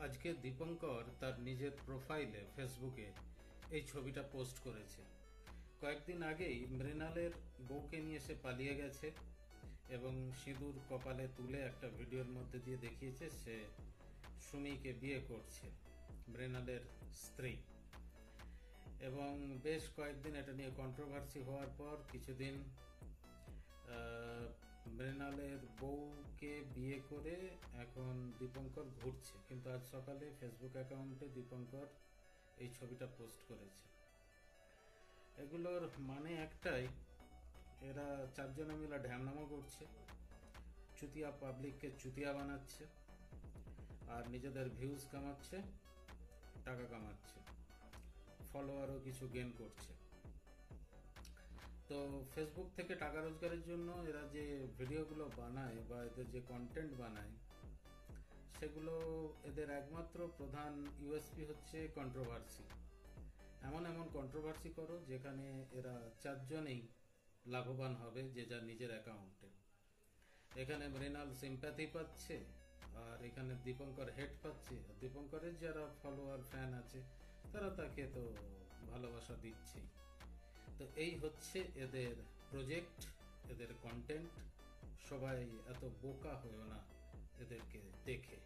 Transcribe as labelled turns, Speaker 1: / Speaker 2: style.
Speaker 1: আজকে দীপঙ্কর তার নিজের প্রোফাইলে ফেসবুকে এই ছবিটা পোস্ট করেছে। কয়েকদিন আগেই মৃণালের বউকে নিয়ে সে পালিয়ে গেছে এবং সিঁদুর কপালে তুলে একটা ভিডিওর মধ্যে দিয়ে দেখিয়েছে সে সুমিকে বিয়ে করছে, মৃণালের স্ত্রী। এবং বেশ কয়েকদিন এটা নিয়ে কন্ট্রোভার্সি হওয়ার পর কিছুদিন মৃণালের বউকে বিয়ে করে এখন দীপঙ্কর ঘুরছে, কিন্তু আজ সকালে ফেসবুক অ্যাকাউন্টে দীপঙ্কর এই ছবিটা পোস্ট করেছে। এগুলোর মানে একটাই, এরা চারজনে মিলে ঢ্যামনামো করছে, চুতিয়া পাবলিককে চুতিয়া বানাচ্ছে আর নিজেদের ভিউজ কামাচ্ছে, টাকা কামাচ্ছে, ফলোয়ারও কিছু গেন করছে। তো ফেসবুক থেকে টাকা রোজগারের জন্য এরা যে ভিডিওগুলো বানায় বা এদের যে কন্টেন্ট বানায়, সেগুলো এদের একমাত্র প্রধান ইউএসপি হচ্ছে কন্ট্রোভার্সি। এমন এমন কন্ট্রোভার্সি করো যেখানে এরা চারজনেই লাভবান হবে, যে যার নিজের অ্যাকাউন্টে। এখানে মৃণাল সিম্প্যাথি পাচ্ছে আর এখানে দীপঙ্কর হেড পাচ্ছে। দীপঙ্করের যারা ফলোয়ার ফ্যান আছে তারা তাকে তো ভালোবাসা দিচ্ছেই। তো এই হচ্ছে এদের প্রজেক্ট, এদের কন্টেন্ট। সবাই এত বোকা হয়েও না এদেরকে দেখে।